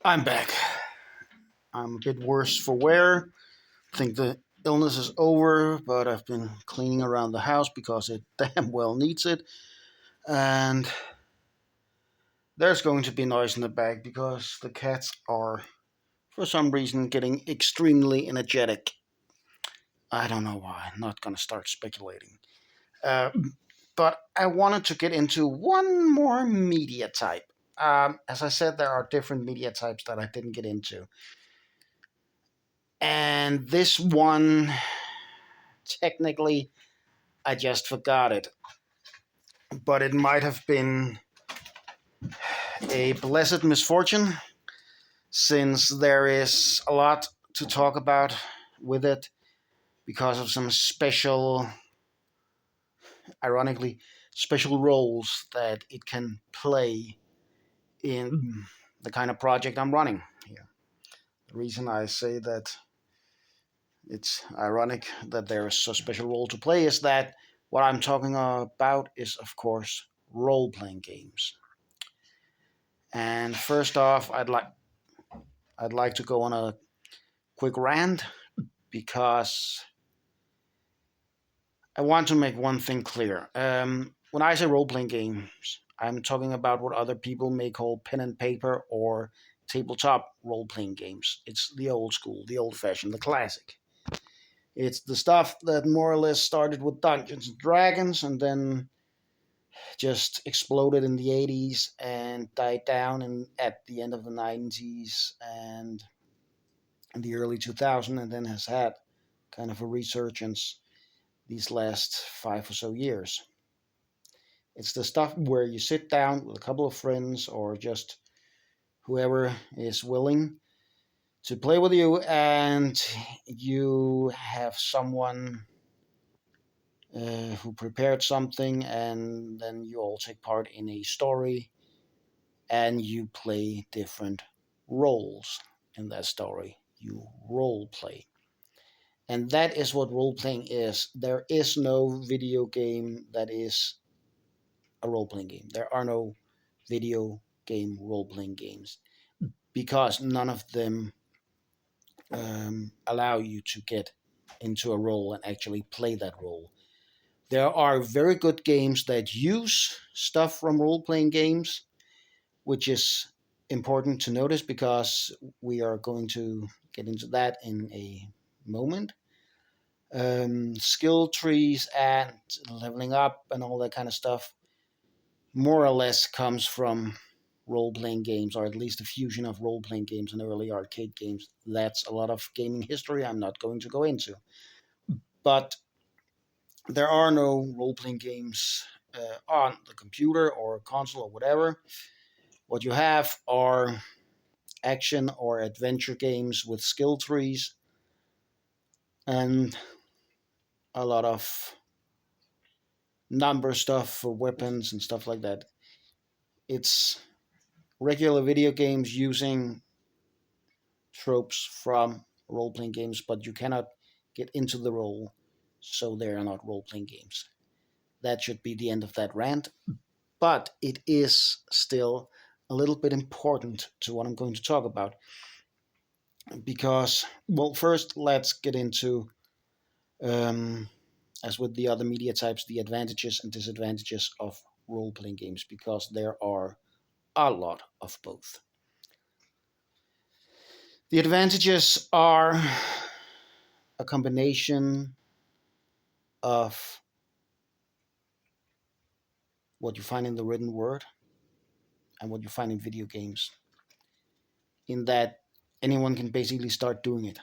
I'm back. I'm a bit worse for wear. I think the illness is over, but I've been cleaning around the house because it damn well needs it. And there's going to be noise in the back because the cats are, for some reason, getting extremely energetic. I don't know why. I'm not going to start speculating. Uh, but I wanted to get into one more media type. As I said, there are different media types that I didn't get into. And this one, technically, I just forgot it. But it might have been a blessed misfortune since there is a lot to talk about with it because of some special, ironically, special roles that it can play in the kind of project I'm running here. The reason I say that it's ironic that there is a special role to play is that what I'm talking about is, of course, role playing games. And first off, I'd like to go on a quick rant because I want to make one thing clear. When I say role playing games, I'm talking about what other people may call pen and paper or tabletop role playing games. It's the old school, the old fashioned, the classic. It's the stuff that more or less started with Dungeons and Dragons and then just exploded in the 80s and died down at the end of the 90s and in the early 2000s, and then has had kind of a resurgence these last 5 or so years. It's the stuff where you sit down with a couple of friends or just whoever is willing to play with you, and you have someone who prepared something, and then you all take part in a story and you play different roles in that story. You role play. And that is what role playing is. There is no video game that is a role playing game. There are no video game role playing games because none of them allow you to get into a role and actually play that role. There are very good games that use stuff from role playing games, which is important to notice because we are going to get into that in a moment. Skill trees and leveling up and all that kind of stuff more or less comes from role playing games, or at least a fusion of role playing games and early arcade games. That's a lot of gaming history I'm not going to go into. But there are no role playing games on the computer or console or whatever. What you have are action or adventure games with skill trees and a lot of number stuff for weapons and stuff like that. It's regular video games using tropes from role playing games, but you cannot get into the role, so they are not role playing games. That should be the end of that rant, but it is still a little bit important to what I'm going to talk about because, well, first let's get into, um, as with the other media types, the advantages and disadvantages of role playing games because there are a lot of both. The advantages are a combination of what you find in the written word and what you find in video games, in that anyone can basically start doing it.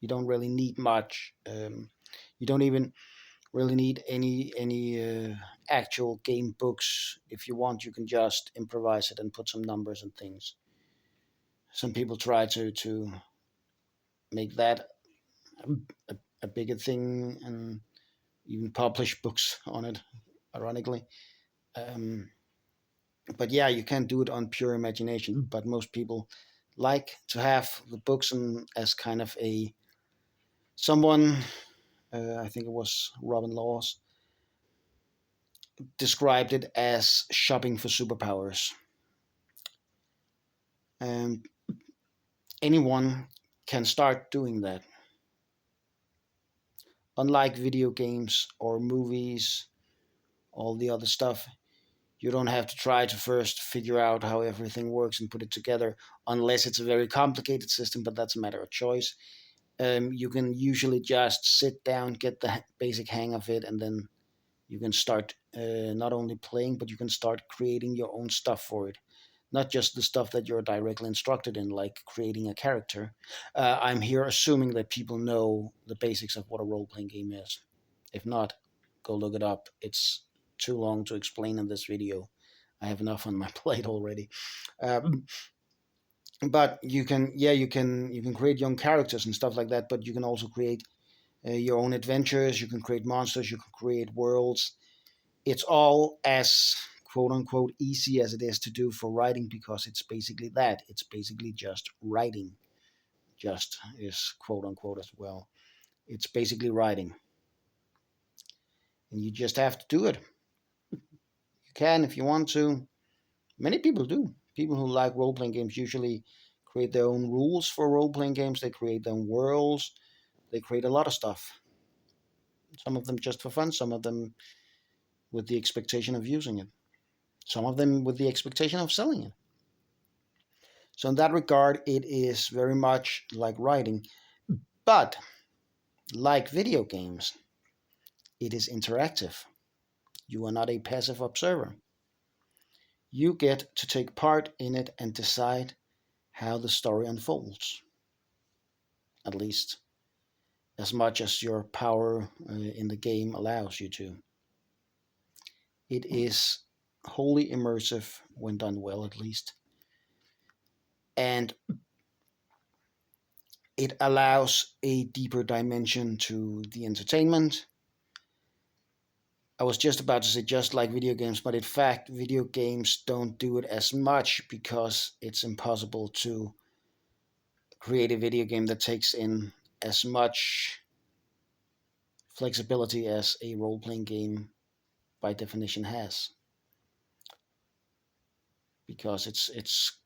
You don't really need much. You don't even really need any actual game books. If you want, you can just improvise it and put some numbers and things. Some people try to make that a bigger thing and even publish books on it, ironically. Um, but yeah, you can do it on pure imagination. But most people like to have the books and as kind of a someone. I think it was Robin Laws described it as shopping for superpowers. And anyone can start doing that. Unlike video games or movies, all the other stuff, you don't have to try to first figure out how everything works and put it together, unless it's a very complicated system, but that's a matter of choice. You can usually just sit down, get the basic hang of it, and then you can start not only playing, but you can start creating your own stuff for it. Not just the stuff that you're directly instructed in, like creating a character. I'm here assuming that people know the basics of what a role playing game is. If not, go look it up. It's too long to explain in this video. I have enough on my plate already. Um, but you can create young characters and stuff like that. But you can also create your own adventures. You can create monsters. You can create worlds. It's all as quote unquote easy as it is to do for writing, because it's basically that. It's basically just writing. Just is quote unquote as well. It's basically writing, and you just have to do it. You can if you want to. Many people do. People who like role playing games usually create their own rules for role playing games. They create their own worlds. They create a lot of stuff. Some of them just for fun. Some of them with the expectation of using it. Some of them with the expectation of selling it. So in that regard, it is very much like writing. But like video games, it is interactive. You are not a passive observer. You get to take part in it and decide how the story unfolds, at least as much as your power in the game allows you to. It is wholly immersive when done well, at least. And it allows a deeper dimension to the entertainment. I was just about to say just like video games, but in fact, video games don't do it as much because it's impossible to create a video game that takes in as much flexibility as a role playing game by definition has. Because it's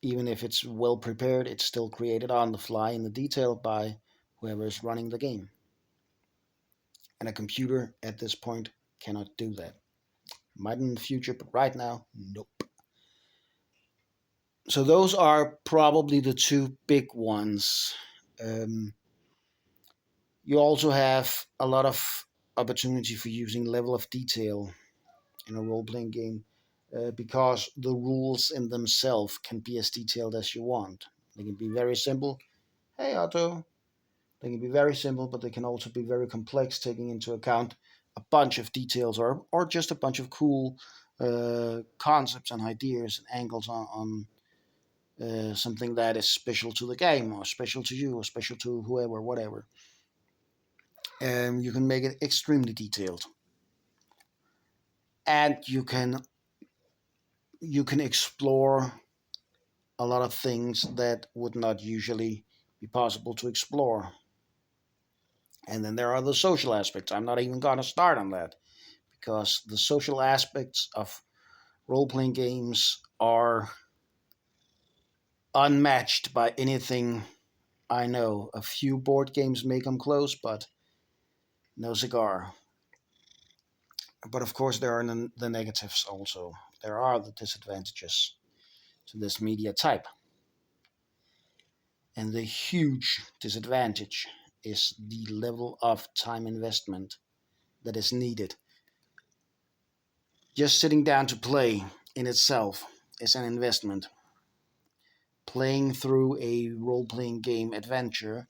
even if it's well prepared, it's still created on the fly in the detail by whoever is running the game. And a computer at this point cannot do that. Might in the future, but right now, nope. So those are probably the two big ones. Um, you also have a lot of opportunity for using level of detail in a role-playing game, because the rules in themselves can be as detailed as you want. They can be very simple. Hey, Otto. They can be very simple, but they can also be very complex, taking into account a bunch of details, or just a bunch of cool concepts and ideas and angles on something that is special to the game, or special to you, or special to whoever, whatever. You can make it extremely detailed, and you can explore a lot of things that would not usually be possible to explore. And then there are the social aspects. I'm not even going to start on that, because the social aspects of role playing games are unmatched by anything I know. A few board games may come close, but no cigar. But of course, there are the negatives also. There are the disadvantages to this media type. And the huge disadvantage is the level of time investment that is needed. Just sitting down to play in itself is an investment. Playing through a role playing game adventure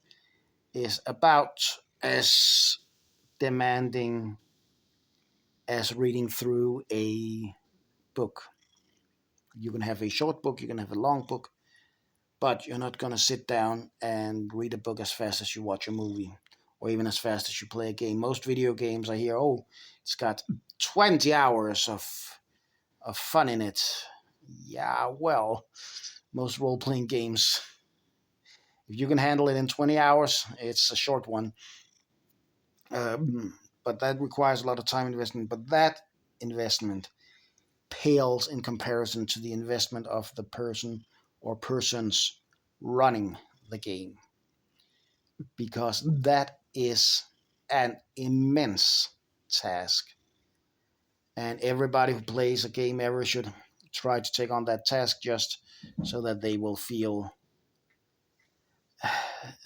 is about as demanding as reading through a book. You can have a short book, you can have a long book, but you're not going to sit down and read a book as fast as you watch a movie, or even as fast as you play a game. Most video games I hear, oh, it's got 20 hours of fun in it. Yeah, well, most role playing games, if you can handle it in 20 hours, it's a short one. But that requires a lot of time investment. But that investment pales in comparison to the investment of the person or persons running the game, because that is an immense task. And everybody who plays a game ever should try to take on that task, just so that they will feel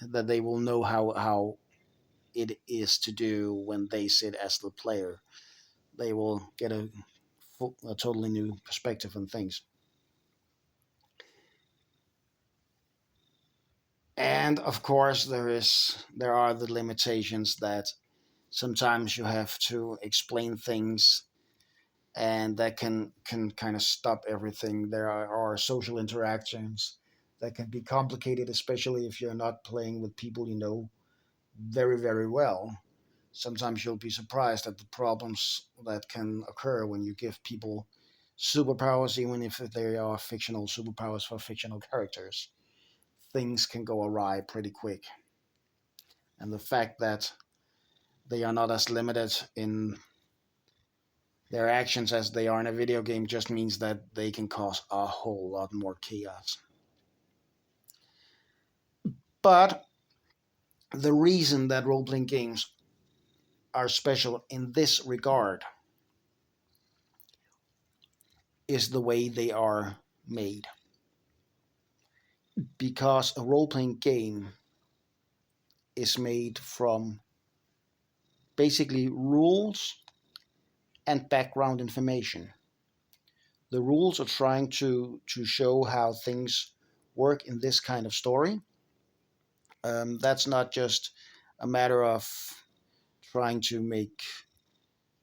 that they will know how it is to do when they sit as the player. They will get a totally new perspective on things. And of course, there are the limitations that sometimes you have to explain things, and that can kind of stop everything. There are social interactions that can be complicated, especially if you're not playing with people you know very, very well. Sometimes you'll be surprised at the problems that can occur when you give people superpowers, even if they are fictional superpowers for fictional characters. Things can go awry pretty quick. And the fact that they are not as limited in their actions as they are in a video game just means that they can cause a whole lot more chaos. But the reason that role playing games are special in this regard is the way they are made. Because a role playing game is made from basically rules and background information. The rules are trying to show how things work in this kind of story. That's not just a matter of trying to make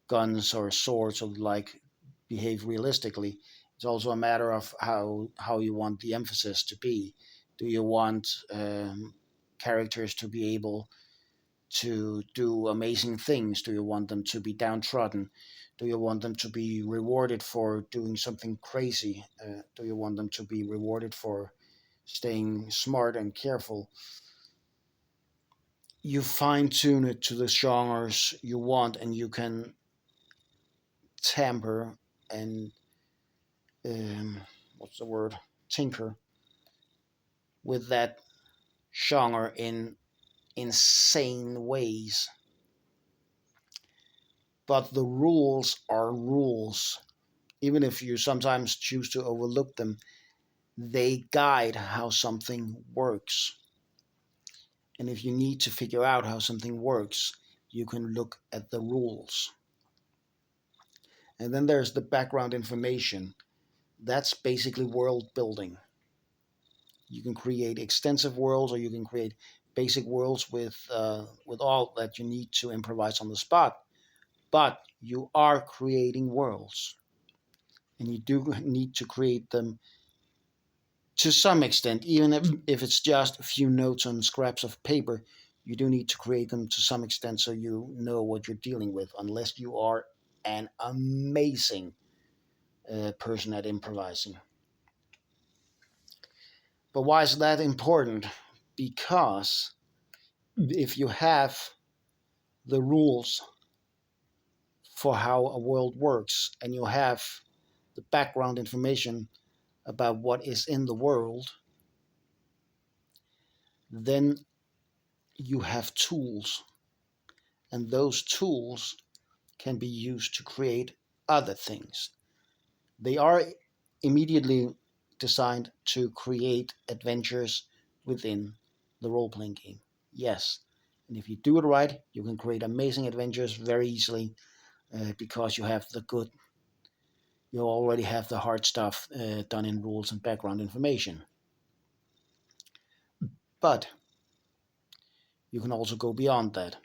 guns or swords or like behave realistically. It's also a matter of how you want the emphasis to be. Do you want characters to be able to do amazing things? Do you want them to be downtrodden? Do you want them to be rewarded for doing something crazy? Do you want them to be rewarded for staying smart and careful? You fine tune it to the genres you want, and you can tamper and um, what's the word? Tinker with that genre in insane ways. But the rules are rules. Even if you sometimes choose to overlook them, they guide how something works. And if you need to figure out how something works, you can look at the rules. And then there's the background information. That's basically world building. You can create extensive worlds, or you can create basic worlds with all that you need to improvise on the spot. But you are creating worlds, and you do need to create them to some extent, even if it's just a few notes on scraps of paper. You do need to create them to some extent so you know what you're dealing with, unless you are an amazing person at improvising. But why is that important? Because if you have the rules for how a world works, and you have the background information about what is in the world, then you have tools, and those tools can be used to create other things. They are immediately designed to create adventures within the role playing game. Yes. And if you do it right, you can create amazing adventures very easily, because you already have the hard stuff done in rules and background information. But you can also go beyond that.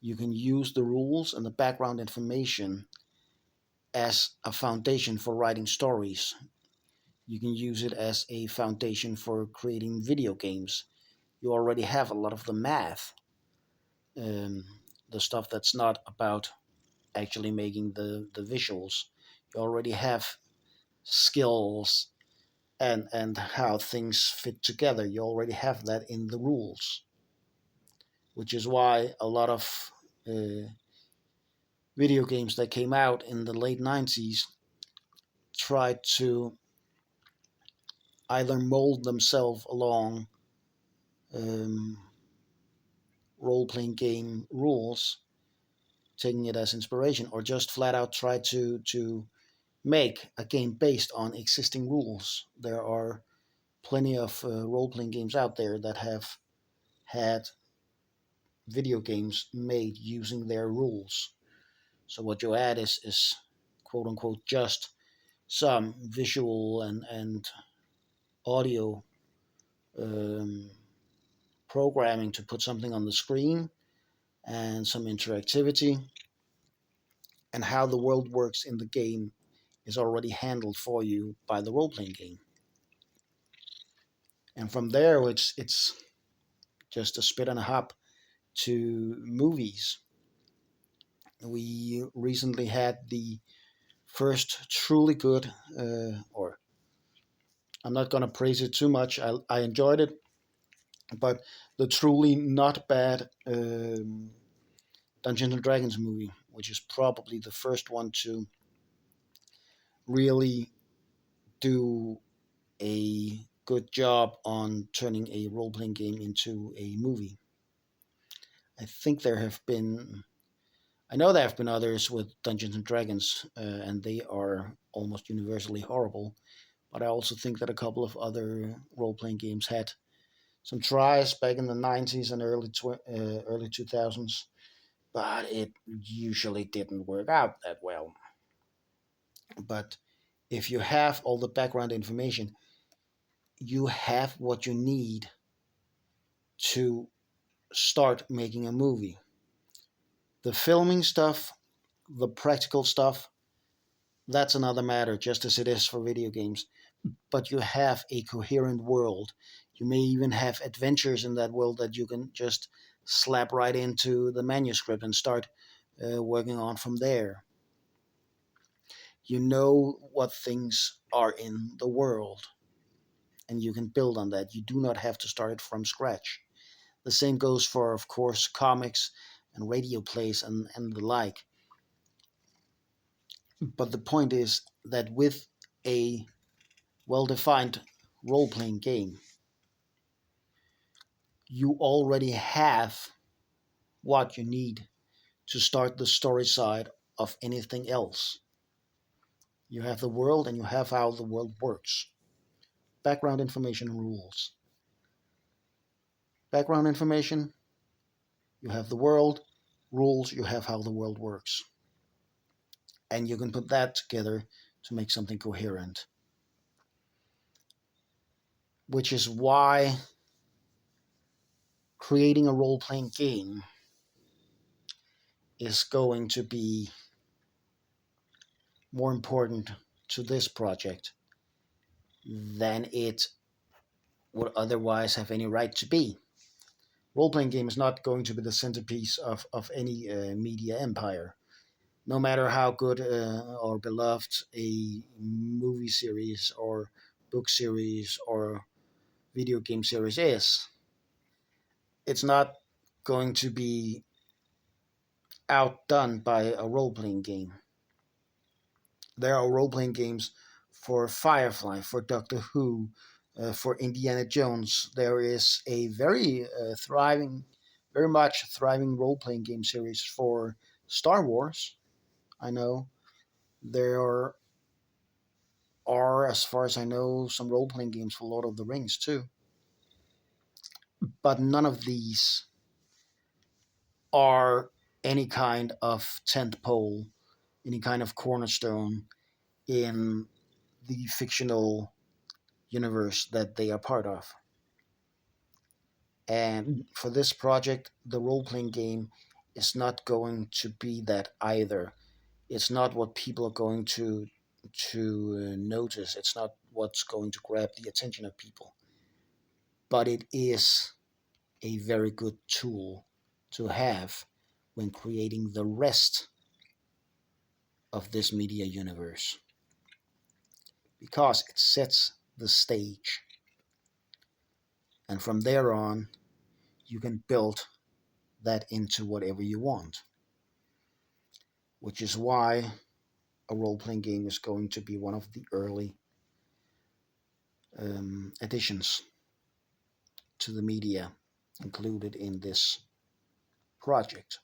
You can use the rules and the background information as a foundation for writing stories. You can use it as a foundation for creating video games. You already have a lot of the math, um, the stuff that's not about actually making the visuals. You already have skills and how things fit together. You already have that in the rules, which is why a lot of video games that came out in the late 90s tried to either mold themselves along um, role playing game rules, taking it as inspiration, or just flat out try to make a game based on existing rules. There are plenty of role playing games out there that have had video games made using their rules. So what you add is quote unquote just some visual and audio um, programming to put something on the screen and some interactivity, and how the world works in the game is already handled for you by the role playing game. And from there, it's just a spit and a hop to movies. We recently had the first truly good, or I'm not going to praise it too much. I enjoyed it, but the truly not bad Dungeons and Dragons movie, which is probably the first one to really do a good job on turning a role playing game into a movie. I think there have been, I know there have been others with Dungeons and Dragons, and they are almost universally horrible. But I also think that a couple of other role playing games had some tries back in the 90s and early 2000s, but it usually didn't work out that well. But if you have all the background information, you have what you need to start making a movie. The filming stuff, the practical stuff, that's another matter, just as it is for video games. But you have a coherent world. You may even have adventures in that world that you can just slap right into the manuscript and start working on from there. You know what things are in the world, and you can build on that. You do not have to start it from scratch. The same goes for, of course, comics and radio plays and the like. But the point is that with a well defined role playing game, you already have what you need to start the story side of anything else. You have the world and you have how the world works. Background information and rules. Background information, you have the world. Rules, you have how the world works. And you can put that together to make something coherent. Which is why creating a role playing game is going to be more important to this project than it would otherwise have any right to be. Role playing game is not going to be the centerpiece of any media empire. No matter how good or beloved a movie series or book series or video game series is, it's not going to be outdone by a role playing game. There are role playing games for Firefly, for Doctor Who, for Indiana Jones. There is a very much thriving role playing game series for Star Wars. I know there are, as far as I know, some role playing games for Lord of the Rings too. But none of these are any kind of tent pole, any kind of cornerstone in the fictional universe that they are part of. And for this project, the role playing game is not going to be that either. It's not what people are going to notice. It's not what's going to grab the attention of people. But it is a very good tool to have when creating the rest of this media universe, because it sets the stage. And from there on, you can build that into whatever you want, which is why a role playing game is going to be one of the early additions to the media included in this project.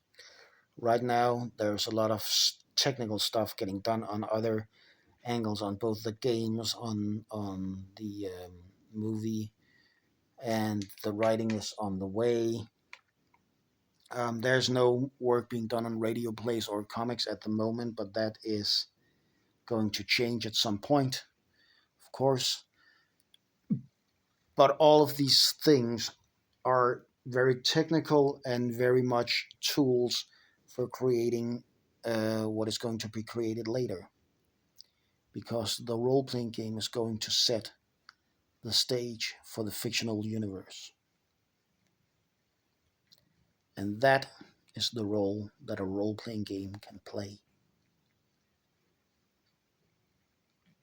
Right now, there's a lot of technical stuff getting done on other angles, on both the games, on the movie, and the writing is on the way. There's no work being done on radio plays or comics at the moment, but that is going to change at some point, of course. But all of these things are very technical and very much tools for creating what is going to be created later. Because the role playing game is going to set the stage for the fictional universe. And that is the role that a role playing game can play.